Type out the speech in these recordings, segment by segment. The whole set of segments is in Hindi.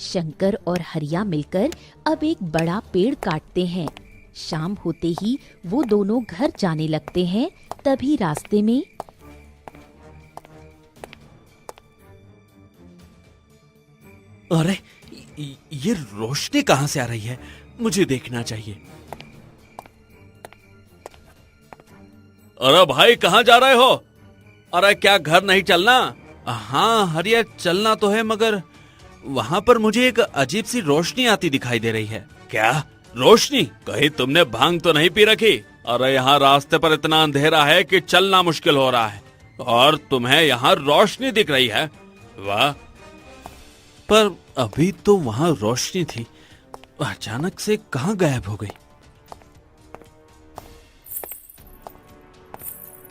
शंकर और हरिया मिलकर अब एक बड़ा पेड़ काटते हैं। शाम होते ही वो दोनों घर जाने लगते हैं। तभी रास्ते में अरे ये रोशनी कहां से आ रही है? मुझे देखना चाहिए। अरे भाई, कहां जा रहे हो? अरे क्या घर नहीं चलना? हाँ हरिया, चलना तो है, मगर वहां पर मुझे एक अजीब सी रोशनी आती दिखाई दे रही है। क्या रोशनी? कहीं तुमने भांग तो नहीं पी रखी? अरे यहाँ रास्ते पर इतना अंधेरा है कि चलना मुश्किल हो रहा है, और तुम्हें यहाँ रोशनी दिख रही है। वाह, पर अभी तो वहां रोशनी थी, अचानक से कहां गायब हो गई?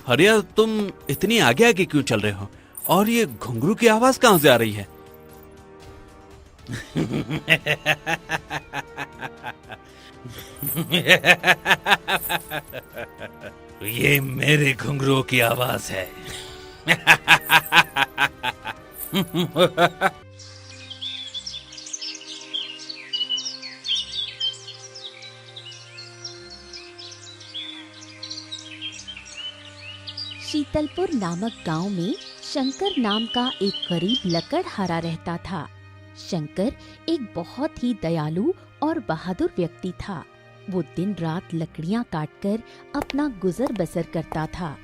हरिया, तुम इतनी आगे आगे क्यों चल रहे हो? और ये घुंघरू की आवाज कहां से आ रही है? ये मेरे घुंघरू की आवाज है। शीतलपुर नामक गांव में शंकर नाम का एक गरीब लकड़हारा रहता था। शंकर एक बहुत ही दयालु और बहादुर व्यक्ति था। वो दिन रात लकड़ियां काटकर अपना गुजर बसर करता था।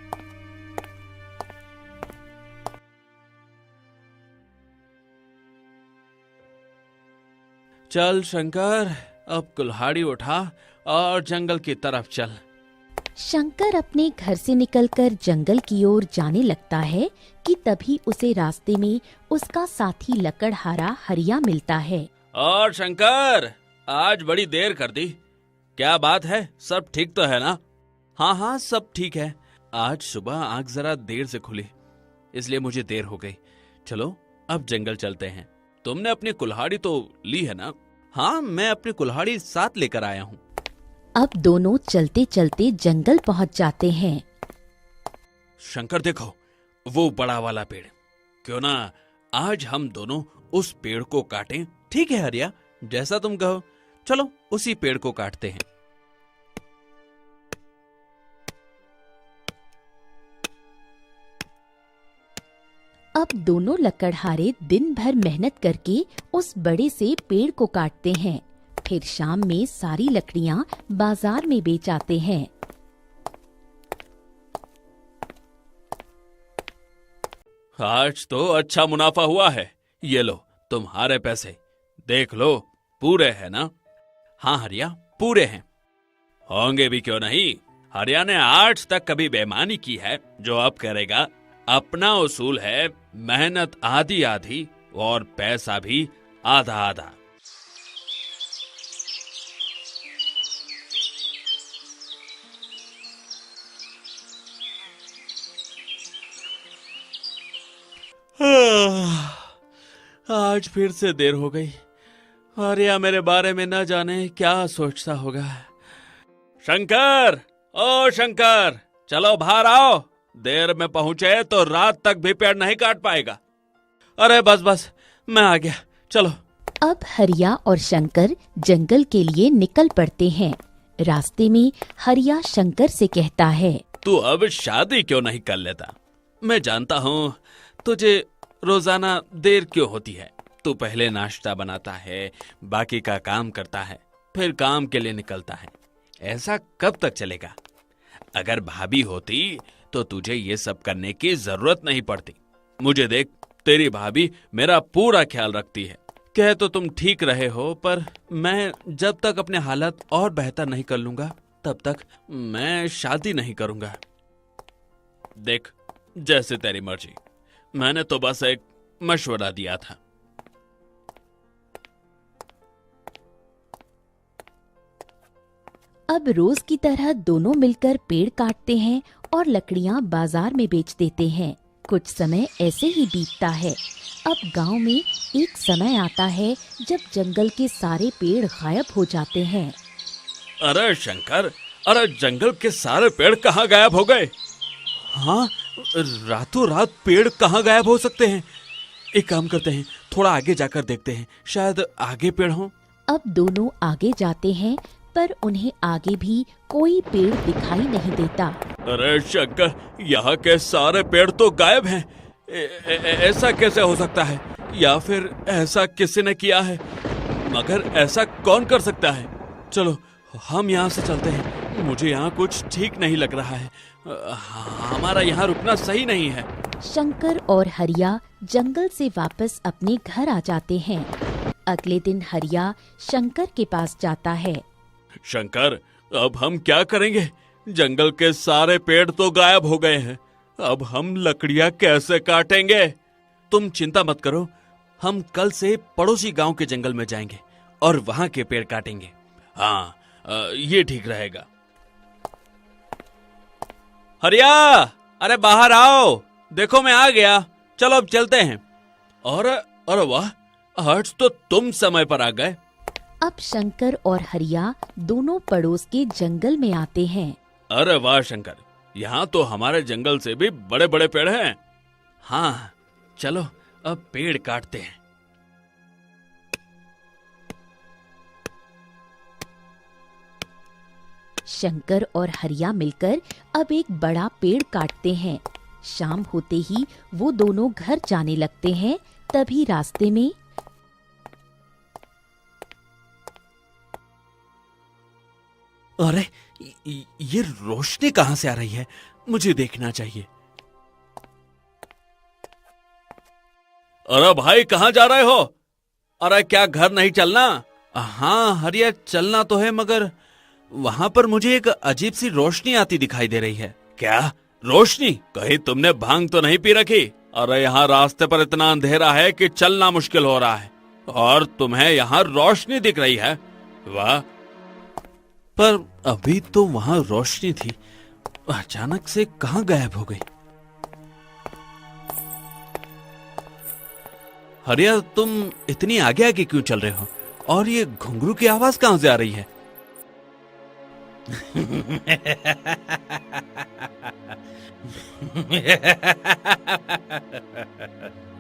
चल शंकर, अब कुल्हाड़ी उठा और जंगल की तरफ चल। शंकर अपने घर से निकलकर जंगल की ओर जाने लगता है कि तभी उसे रास्ते में उसका साथी लकड़हारा हरिया मिलता है। और शंकर, आज बड़ी देर कर दी, क्या बात है? सब ठीक तो है ना? हाँ हाँ, सब ठीक है। आज सुबह आंख जरा देर से खुली, इसलिए मुझे देर हो गई। चलो अब जंगल चलते हैं। तुमने अपनी कुल्हाड़ी तो ली है ना? हाँ, मैं अपनी कुल्हाड़ी साथ लेकर आया हूँ। अब दोनों चलते चलते जंगल पहुंच जाते हैं। शंकर देखो, वो बड़ा वाला पेड़। क्यों ना आज हम दोनों उस पेड़ को काटें? ठीक है हरिया, जैसा तुम कहो। चलो उसी पेड़ को काटते हैं। अब दोनों लकड़हारे दिन भर मेहनत करके उस बड़े से पेड़ को काटते हैं। फिर शाम में सारी लकड़ियां बाजार में बेच आते हैं। आज तो अच्छा मुनाफा हुआ है। ये लो तुम्हारे पैसे, देख लो, पूरे हैं ना? हाँ हरिया, पूरे हैं। होंगे भी क्यों नहीं। हरिया ने आज तक कभी बेईमानी की है, जो अब करेगा। अपना उसूल है, मेहनत आधी आधी और पैसा भी आधा आधा। आज फिर से देर हो गई। हरिया मेरे बारे में न जाने क्या सोचता होगा। शंकर, ओ शंकर, चलो बाहर आओ। देर में पहुंचे तो रात तक भी पेड़ नहीं काट पाएगा। अरे बस बस, मैं आ गया, चलो। अब हरिया और शंकर जंगल के लिए निकल पड़ते हैं। रास्ते में हरिया शंकर से कहता है, तू अब शादी क्यों नहीं कर लेता? मैं जानता हूँ तुझे रोजाना देर क्यों होती है। तू पहले नाश्ता बनाता है, बाकी का काम करता है, फिर काम के लिए निकलता है। ऐसा कब तक चलेगा? अगर भाभी होती तो तुझे ये सब करने की जरूरत नहीं पड़ती। मुझे देख, तेरी भाभी मेरा पूरा ख्याल रखती है। कह तो तुम ठीक रहे हो, पर मैं जब तक अपने हालत और बेहतर नहीं कर लूंगा, तब तक मैं शादी नहीं करूंगा। देख, जैसे तेरी मर्जी। मैंने तो बस एक मशवरा दिया था। अब रोज की तरह दोनों मिलकर पेड़ काटते हैं और लकड़ियां बाजार में बेच देते हैं। कुछ समय ऐसे ही बीतता है। अब गांव में एक समय आता है जब जंगल के सारे पेड़ गायब हो जाते हैं। अरे शंकर, अरे जंगल के सारे पेड़ कहाँ गायब हो गए? हाँ, रातों रात पेड़ कहाँ गायब हो सकते हैं? एक काम करते हैं, थोड़ा आगे जाकर देखते हैं, शायद आगे पेड़ हो। अब दोनों आगे जाते हैं पर उन्हें आगे भी कोई पेड़ दिखाई नहीं देता। अरे शंकर, यहाँ के सारे पेड़ तो गायब हैं। ऐसा कैसे हो सकता है? या फिर ऐसा किसी ने किया है? मगर ऐसा कौन कर सकता है? चलो हम यहाँ से चलते हैं, मुझे यहाँ कुछ ठीक नहीं लग रहा है। हमारा यहाँ रुकना सही नहीं है। शंकर और हरिया जंगल से वापस अपने घर आ जाते हैं। अगले दिन हरिया शंकर के पास जाता है। शंकर, अब हम क्या करेंगे? जंगल के सारे पेड़ तो गायब हो गए हैं, अब हम लकड़ियाँ कैसे काटेंगे? तुम चिंता मत करो, हम कल से पड़ोसी गांव के जंगल में जाएंगे और वहां के पेड़ काटेंगे। हाँ, ये ठीक रहेगा। हरिया, अरे बाहर आओ, देखो मैं आ गया। चलो अब चलते हैं। और अरे वाह, आज तो तुम समय पर आ गए। अब शंकर और हरिया दोनों पड़ोस के जंगल में आते हैं। अरे वाह शंकर, यहाँ तो हमारे जंगल से भी बड़े बड़े पेड़ हैं। हाँ, चलो अब पेड़ काटते हैं। शंकर और हरिया मिलकर अब एक बड़ा पेड़ काटते हैं। शाम होते ही वो दोनों घर जाने लगते हैं। तभी रास्ते में अरे ये रोशनी कहाँ से आ रही है? मुझे देखना चाहिए। अरे भाई, कहाँ जा रहे हो? अरे क्या घर नहीं चलना? हाँ हरिया, चलना तो है, मगर वहां पर मुझे एक अजीब सी रोशनी आती दिखाई दे रही है। क्या रोशनी? कहीं तुमने भांग तो नहीं पी रखी? अरे यहाँ रास्ते पर इतना अंधेरा है कि चलना मुश्किल हो रहा है, और तुम्हें यहाँ रोशनी दिख रही है। वाह, पर अभी तो वहां रोशनी थी, अचानक से कहां गायब हो गई? हरिया, तुम इतनी आगे आगे क्यों चल रहे हो? और ये घुंघरू की आवाज कहां से आ रही है?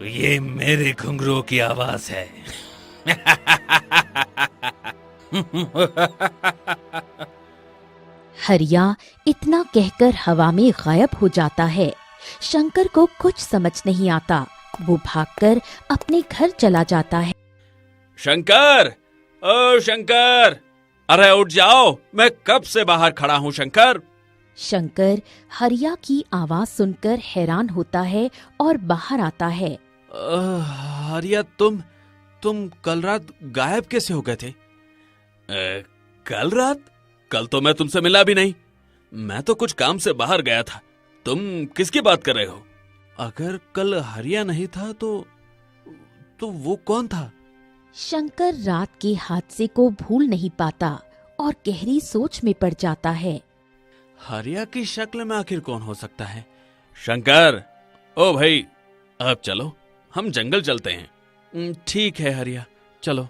ये मेरे घुंघरू की आवाज है। हरिया इतना कहकर हवा में गायब हो जाता है। शंकर को कुछ समझ नहीं आता। वो भागकर अपने घर चला जाता है। शंकर, ओ शंकर, अरे उठ जाओ, मैं कब से बाहर खड़ा हूँ शंकर। शंकर हरिया की आवाज सुनकर हैरान होता है और बाहर आता है। हरिया, तुम कल रात गायब कैसे हो गए थे? कल रात? कल तो मैं तुमसे मिला भी नहीं। मैं तो कुछ काम से बाहर गया था। तुम किसकी बात कर रहे हो? अगर कल हरिया नहीं था तो वो कौन था? शंकर रात के हादसे को भूल नहीं पाता और गहरी सोच में पड़ जाता है। हरिया की शक्ल में आखिर कौन हो सकता है? शंकर, ओ भाई, अब चलो हम जंगल चलते हैं। ठीक है हरिया, चलो।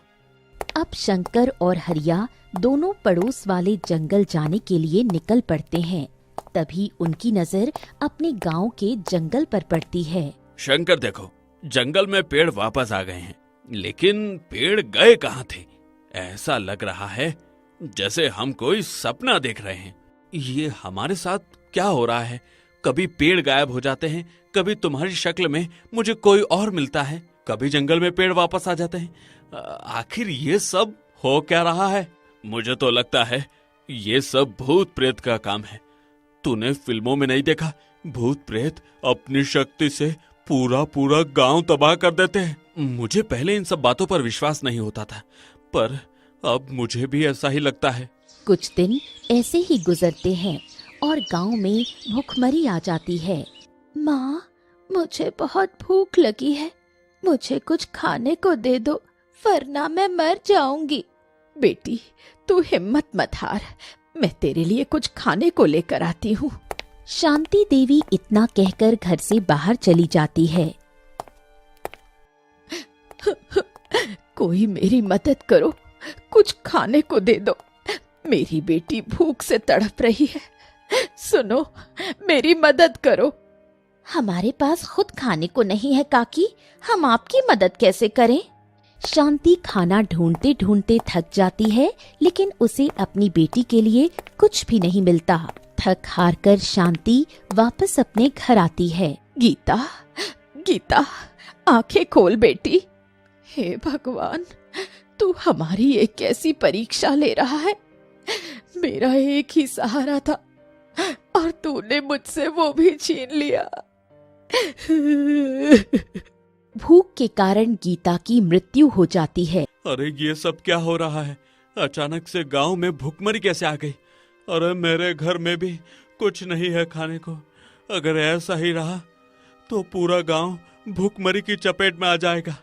अब शंकर और हरिया दोनों पड़ोस वाले जंगल जाने के लिए निकल पड़ते हैं। तभी उनकी नजर अपने गांव के जंगल पर पड़ती है। शंकर देखो, जंगल में पेड़ वापस आ गए हैं, लेकिन पेड़ गए कहाँ थे? ऐसा लग रहा है जैसे हम कोई सपना देख रहे हैं। ये हमारे साथ क्या हो रहा है? कभी पेड़ गायब हो जाते हैं, कभी तुम्हारी शक्ल में मुझे कोई और मिलता है, कभी जंगल में पेड़ वापस आ जाते हैं। आखिर ये सब हो क्या रहा है? मुझे तो लगता है ये सब भूत प्रेत का काम है। तूने फिल्मों में नहीं देखा, भूत प्रेत अपनी शक्ति से पूरा पूरा गांव तबाह कर देते हैं। मुझे पहले इन सब बातों पर विश्वास नहीं होता था, पर अब मुझे भी ऐसा ही लगता है। कुछ दिन ऐसे ही गुजरते हैं और गांव में भूखमरी आ जाती है। माँ, मुझे बहुत भूख लगी है, मुझे कुछ खाने को दे दो, वरना मैं मर जाऊंगी। बेटी, तू हिम्मत मत हार, मैं तेरे लिए कुछ खाने को लेकर आती हूँ। शांति देवी इतना कहकर घर से बाहर चली जाती है। कोई मेरी मदद करो, कुछ खाने को दे दो, मेरी बेटी भूख से तड़प रही है। सुनो, मेरी मदद करो। हमारे पास खुद खाने को नहीं है काकी, हम आपकी मदद कैसे करें? शांति खाना ढूंढते ढूंढते थक जाती है, लेकिन उसे अपनी बेटी के लिए कुछ भी नहीं मिलता। थक हार कर शांति वापस अपने घर आती है। गीता, गीता, आंखें खोल बेटी। हे भगवान, तू हमारी एक कैसी परीक्षा ले रहा है। मेरा एक ही सहारा था और तूने मुझसे वो भी छीन लिया। भूख के कारण गीता की मृत्यु हो जाती है। अरे ये सब क्या हो रहा है? अचानक से गांव में भूखमरी कैसे आ गई? अरे मेरे घर में भी कुछ नहीं है खाने को। अगर ऐसा ही रहा तो पूरा गांव भूखमरी की चपेट में आ जाएगा।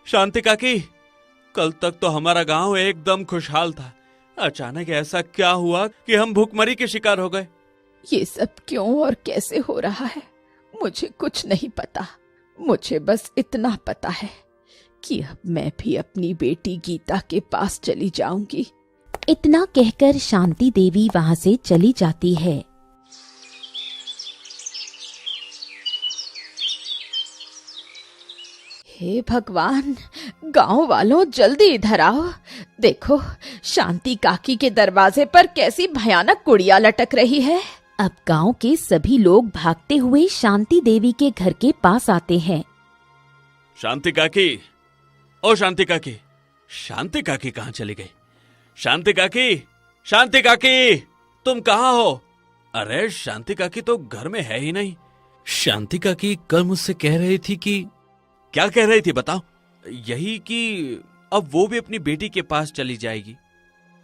शांति काकी, कल तक तो हमारा गांव एकदम खुशहाल था। अचानक ऐसा क्या हुआ कि हम भूखमरी के शिकार हो गए? ये सब क्यों और कैसे हो रहा है मुझे कुछ नहीं पता। मुझे बस इतना पता है कि अब मैं भी अपनी बेटी गीता के पास चली जाऊंगी। इतना कहकर शांति देवी वहां से चली जाती है। हे भगवान, गांव वालों जल्दी इधर आओ। देखो, शांति काकी के दरवाजे पर कैसी भयानक गुड़िया लटक रही है। अब गांव के सभी लोग भागते हुए शांति देवी के घर के पास आते हैं। शांति काकी, ओ शांति काकी, शांति काकी कहाँ चली गई? शांति काकी, शांति काकी, तुम कहाँ हो? अरे शांति काकी तो घर में है ही नहीं। शांति काकी कल मुझसे कह रही थी कि, क्या कह रही थी बताओ? यही कि अब वो भी अपनी बेटी के पास चली जाएगी।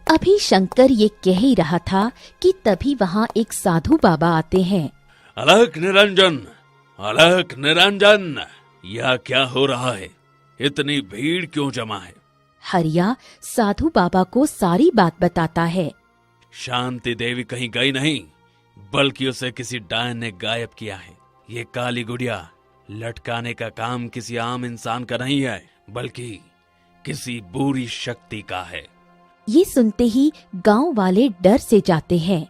अभी शंकर ये कह ही रहा था कि तभी वहाँ एक साधु बाबा आते हैं। अलख निरंजन, अलख निरंजन, यह क्या हो रहा है? इतनी भीड़ क्यों जमा है? हरिया साधु बाबा को सारी बात बताता है। शांति देवी कहीं गई नहीं, बल्कि उसे किसी डायन ने गायब किया है। ये काली गुड़िया लटकाने का काम किसी आम इंसान का नहीं है, बल्कि किसी बुरी शक्ति का है। ये सुनते ही गांव वाले डर से जाते हैं।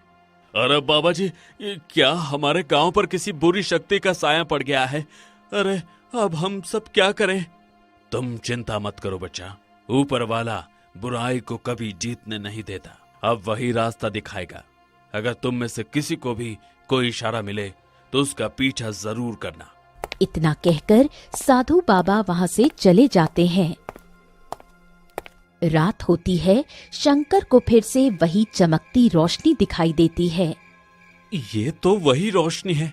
अरे बाबा जी, ये क्या हमारे गांव पर किसी बुरी शक्ति का साया पड़ गया है? अरे अब हम सब क्या करें? तुम चिंता मत करो बच्चा, ऊपर वाला बुराई को कभी जीतने नहीं देता। अब वही रास्ता दिखाएगा। अगर तुम में से किसी को भी कोई इशारा मिले तो उसका पीछा जरूर करना। इतना कहकर साधु बाबा वहां से चले जाते हैं। रात होती है। शंकर को फिर से वही चमकती रोशनी दिखाई देती है। ये तो वही रोशनी है।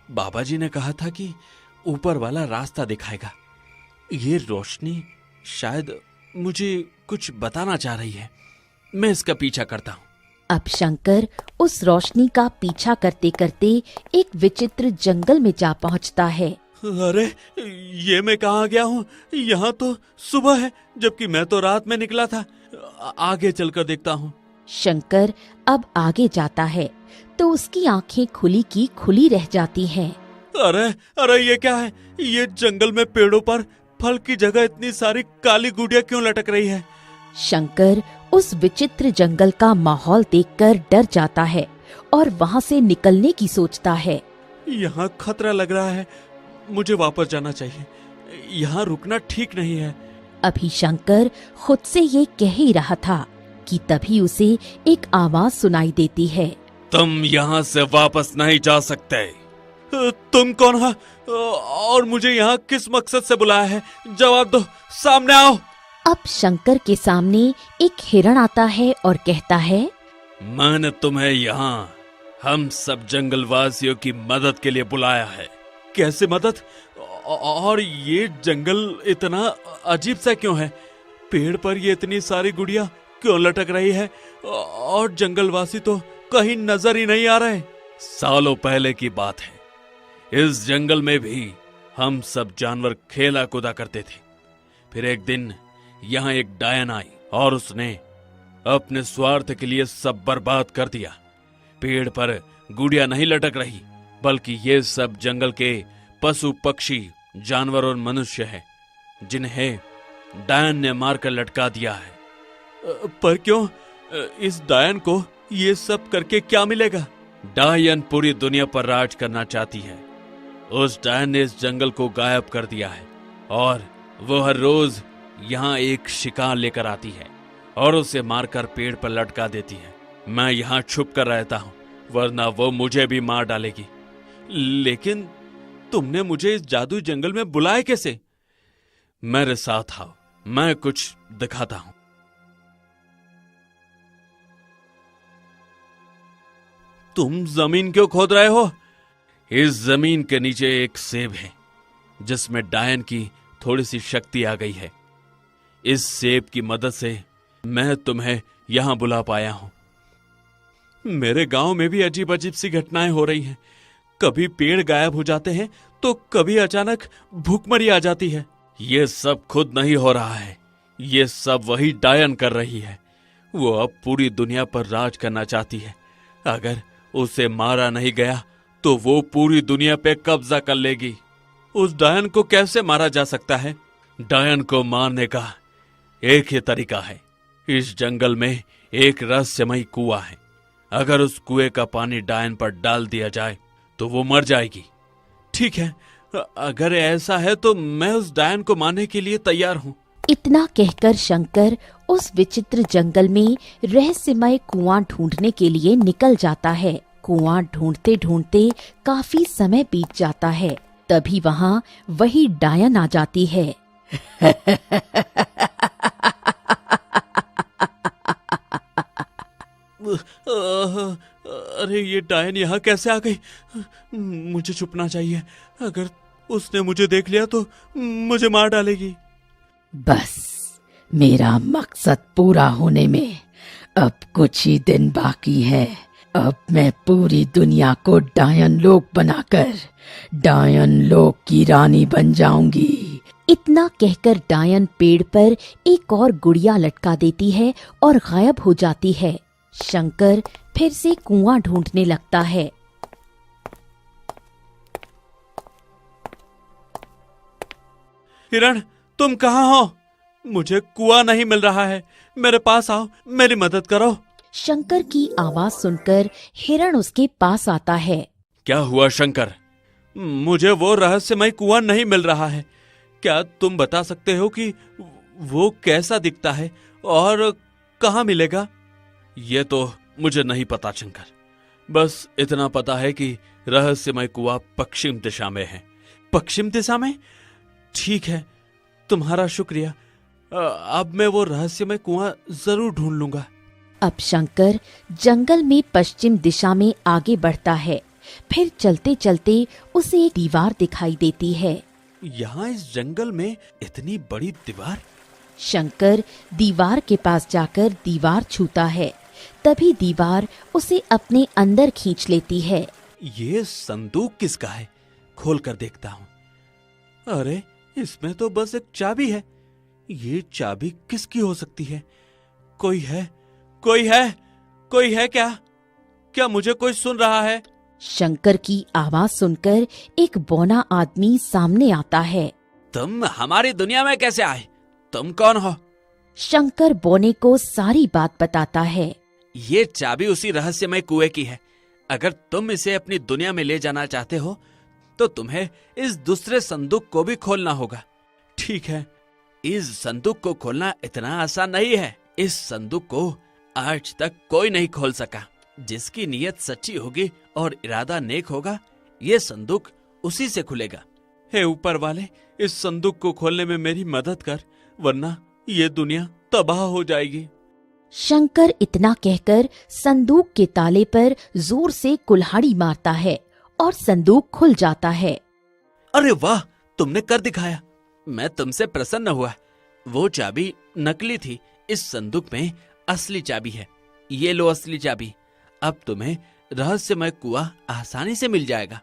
बाबा जी ने कहा था कि ऊपर वाला रास्ता दिखाएगा। ये रोशनी शायद मुझे कुछ बताना चाह रही है। मैं इसका पीछा करता हूँ। अब शंकर उस रोशनी का पीछा करते करते एक विचित्र जंगल में जा पहुंचता है। अरे ये मैं कहाँ गया हूँ? यहाँ तो सुबह है, जबकि मैं तो रात में निकला था। आगे चलकर देखता हूँ। शंकर अब आगे जाता है तो उसकी आंखें खुली की खुली रह जाती हैं। अरे अरे ये क्या है? ये जंगल में पेड़ों पर फल की जगह इतनी सारी काली गुड़िया क्यों लटक रही है? शंकर उस विचित्र जंगल का माहौल देखकर डर जाता है और वहां से निकलने की सोचता है। यहाँ खतरा लग रहा है, मुझे वापस जाना चाहिए। यहाँ रुकना ठीक नहीं है। अभी शंकर खुद से ये कह ही रहा था कि तभी उसे एक आवाज सुनाई देती है। तुम यहाँ से वापस नहीं जा सकते। तुम कौन हो और मुझे यहाँ किस मकसद से बुलाया है? जवाब दो, सामने आओ। अब शंकर के सामने एक हिरण आता है और कहता है, मैंने तुम्हें यहाँ हम सब जंगलवासियों की मदद के लिए बुलाया है। कैसे मदद? और ये जंगल इतना अजीब सा क्यों है? पेड़ पर ये इतनी सारी गुड़िया क्यों लटक रही है? और जंगलवासी तो कहीं नजर ही नहीं आ रहे। सालों पहले की बात है, इस जंगल में भी हम सब जानवर खेला कूदा करते थे। फिर एक दिन यहाँ एक डायन आई और उसने अपने स्वार्थ के लिए सब बर्बाद कर दिया। पेड़ पर गुड़िया नहीं लटक रही, बल्कि ये सब जंगल के पशु पक्षी जानवर और मनुष्य है जिन्हें डायन ने मारकर लटका दिया है। पर क्यों? इस डायन को ये सब करके क्या मिलेगा? डायन पूरी दुनिया पर राज करना चाहती है। उस डायन ने इस जंगल को गायब कर दिया है और वो हर रोज यहाँ एक शिकार लेकर आती है और उसे मारकर पेड़ पर लटका देती है। मैं यहाँ छुप कर रहता हूँ, वरना वो मुझे भी मार डालेगी। लेकिन तुमने मुझे इस जादुई जंगल में बुलाया कैसे? मेरे साथ आओ, मैं कुछ दिखाता हूं। तुम जमीन क्यों खोद रहे हो? इस जमीन के नीचे एक सेब है जिसमें डायन की थोड़ी सी शक्ति आ गई है। इस सेब की मदद से मैं तुम्हें यहां बुला पाया हूं। मेरे गांव में भी अजीब अजीब सी घटनाएं हो रही हैं। कभी पेड़ गायब हो जाते हैं तो कभी अचानक भूखमरी आ जाती है। ये सब खुद नहीं हो रहा है, ये सब वही डायन कर रही है। वो अब पूरी दुनिया पर राज करना चाहती है। अगर उसे मारा नहीं गया तो वो पूरी दुनिया पे कब्जा कर लेगी। उस डायन को कैसे मारा जा सकता है? डायन को मारने का एक ही तरीका है। इस जंगल में एक रहस्यमयी कुआं है। अगर उस कुएं का पानी डायन पर डाल दिया जाए तो वो मर जाएगी। ठीक है, अगर ऐसा है तो मैं उस डायन को मारने के लिए तैयार हूँ। इतना कहकर शंकर उस विचित्र जंगल में रहस्यमय कुआं ढूंढने के लिए निकल जाता है। कुआं ढूंढते ढूंढते काफी समय बीत जाता है। तभी वहाँ वही डायन आ जाती है। अरे ये डायन यहाँ कैसे आ गई? मुझे छुपना चाहिए। अगर उसने मुझे देख लिया तो मुझे मार डालेगी। बस मेरा मकसद पूरा होने में अब कुछ ही दिन बाकी है। अब मैं पूरी दुनिया को डायन लोक बनाकर डायन लोक की रानी बन जाऊंगी। इतना कहकर डायन पेड़ पर एक और गुड़िया लटका देती है और गायब हो जाती है। शंकर फिर से कुआं ढूंढने लगता है। हिरण, तुम कहाँ हो? मुझे कुआं नहीं मिल रहा है। मेरे पास आओ, मेरी मदद करो। शंकर की आवाज सुनकर हिरण उसके पास आता है। क्या हुआ शंकर? मुझे वो रहस्यमय कुआं नहीं मिल रहा है। क्या तुम बता सकते हो कि वो कैसा दिखता है और कहाँ मिलेगा? ये तो मुझे नहीं पता शंकर। बस इतना पता है कि रहस्यमय कुआं पश्चिम दिशा में है। पश्चिम दिशा में? ठीक है, तुम्हारा शुक्रिया। अब मैं वो रहस्यमय कुआं जरूर ढूंढ लूंगा। अब शंकर जंगल में पश्चिम दिशा में आगे बढ़ता है। फिर चलते चलते उसे एक दीवार दिखाई देती है। यहाँ इस जंगल में इतनी बड़ी दीवार? शंकर दीवार के पास जाकर दीवार छूता है। तभी दीवार उसे अपने अंदर खींच लेती है। ये संदूक किसका है? खोल कर देखता हूँ। अरे, इसमें तो बस एक चाबी है। ये चाबी किसकी हो सकती है? कोई है? कोई है? कोई है क्या? क्या मुझे कोई सुन रहा है? शंकर की आवाज सुनकर एक बौना आदमी सामने आता है। तुम हमारी दुनिया में कैसे आए? तुम कौन हो? शंकर बौने को सारी बात बताता है। ये चाबी उसी रहस्यमय कुएं की है। अगर तुम इसे अपनी दुनिया में ले जाना चाहते हो तो तुम्हें इस दूसरे संदूक को भी खोलना होगा। ठीक है, इस संदूक को खोलना इतना आसान नहीं है। इस संदूक को आज तक कोई नहीं खोल सका। जिसकी नीयत सच्ची होगी और इरादा नेक होगा, ये संदूक उसी से खुलेगा। हे ऊपर वाले, इस संदूक को खोलने में मेरी मदद कर, वरना ये दुनिया तबाह हो जाएगी। शंकर इतना कहकर संदूक के ताले पर जोर से कुल्हाड़ी मारता है और संदूक खुल जाता है। अरे वाह, तुमने कर दिखाया। मैं तुमसे प्रसन्न हुआ। वो चाबी नकली थी, इस संदूक में असली चाबी है। ये लो असली चाबी। अब तुम्हें रहस्यमय कुआं आसानी से मिल जाएगा।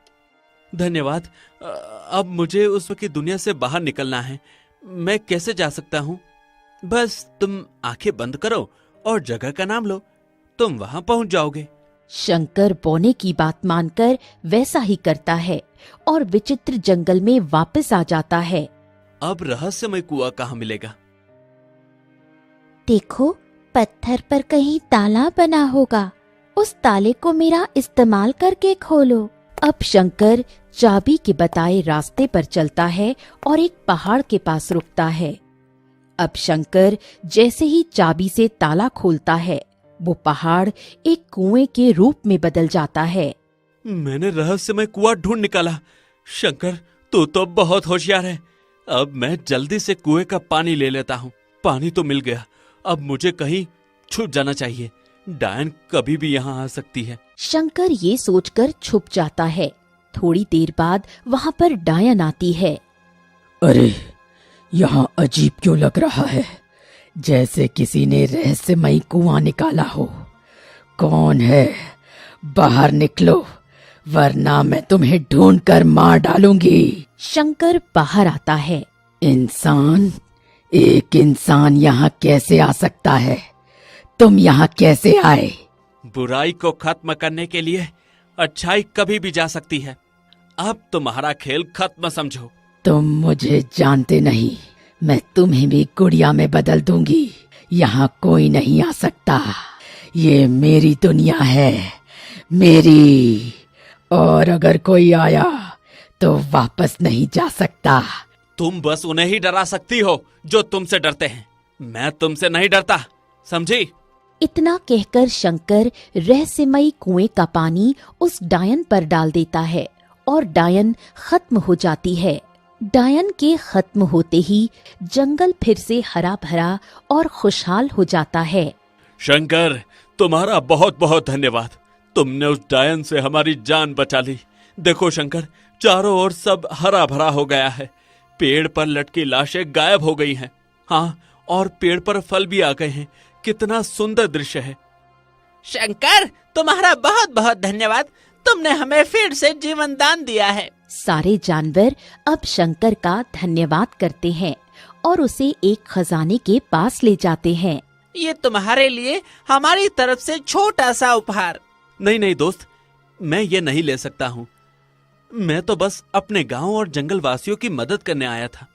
धन्यवाद। अब मुझे उस की दुनिया से बाहर निकलना है। मैं कैसे जा सकता हूँ? बस तुम आंखें बंद करो और जगह का नाम लो, तुम वहां पहुंच जाओगे। शंकर बौने की बात मानकर वैसा ही करता है और विचित्र जंगल में वापस आ जाता है। अब रहस्यमय कुआं कहाँ मिलेगा? देखो, पत्थर पर कहीं ताला बना होगा, उस ताले को मेरा इस्तेमाल करके खोलो। अब शंकर चाबी के बताए रास्ते पर चलता है और एक पहाड़ के पास रुकता है। अब शंकर जैसे ही चाबी से ताला खोलता है, वो पहाड़ एक कुएं के रूप में बदल जाता है। मैंने रहस्यमय कुआं ढूंढ निकाला। शंकर, तू तो बहुत होशियार है। अब मैं जल्दी से कुएं का पानी ले लेता हूँ। पानी तो मिल गया, अब मुझे कहीं छुप जाना चाहिए। डायन कभी भी यहाँ आ सकती है। शंकर ये सोचकर छुप जाता है। थोड़ी देर बाद वहाँ पर डायन आती है। अरे, यहाँ अजीब क्यों लग रहा है? जैसे किसी ने रहस्यमयी कुआं निकाला हो। कौन है? बाहर निकलो, वरना मैं तुम्हें ढूंढ कर मार डालूंगी। शंकर बाहर आता है। इंसान? एक इंसान यहाँ कैसे आ सकता है? तुम यहाँ कैसे आए? बुराई को खत्म करने के लिए अच्छाई कभी भी जा सकती है। अब तुम्हारा खेल खत्म समझो। तुम मुझे जानते नहीं, मैं तुम्हें भी गुड़िया में बदल दूंगी। यहाँ कोई नहीं आ सकता। ये मेरी दुनिया है, मेरी। और अगर कोई आया तो वापस नहीं जा सकता। तुम बस उन्हें ही डरा सकती हो जो तुमसे डरते हैं। मैं तुमसे नहीं डरता, समझी? इतना कहकर शंकर रहस्यमयी कुएं का पानी उस डायन पर डाल देता है और डायन खत्म हो जाती है। डायन के खत्म होते ही जंगल फिर से हरा भरा और खुशहाल हो जाता है। शंकर, तुम्हारा बहुत बहुत धन्यवाद। तुमने उस डायन से हमारी जान बचा ली। देखो शंकर, चारों ओर सब हरा भरा हो गया है। पेड़ पर लटकी लाशें गायब हो गई हैं। हाँ, और पेड़ पर फल भी आ गए हैं। कितना सुंदर दृश्य है। शंकर, तुम्हारा बहुत बहुत धन्यवाद। तुमने हमें फिर से जीवन दान दिया है। सारे जानवर अब शंकर का धन्यवाद करते हैं और उसे एक खजाने के पास ले जाते हैं। ये तुम्हारे लिए हमारी तरफ से छोटा सा उपहार। नहीं नहीं दोस्त, मैं ये नहीं ले सकता हूँ। मैं तो बस अपने गांव और जंगल वासियों की मदद करने आया था।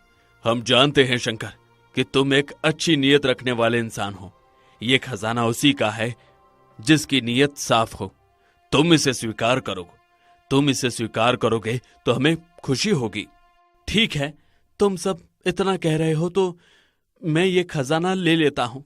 हम जानते हैं शंकर कि तुम एक अच्छी नीयत रखने वाले इंसान हो। ये खजाना उसी का है जिसकी नीयत साफ हो। तुम इसे स्वीकार करोगे। तुम इसे स्वीकार करोगे तो हमें खुशी होगी। ठीक है, तुम सब इतना कह रहे हो तो मैं ये खजाना ले लेता हूँ।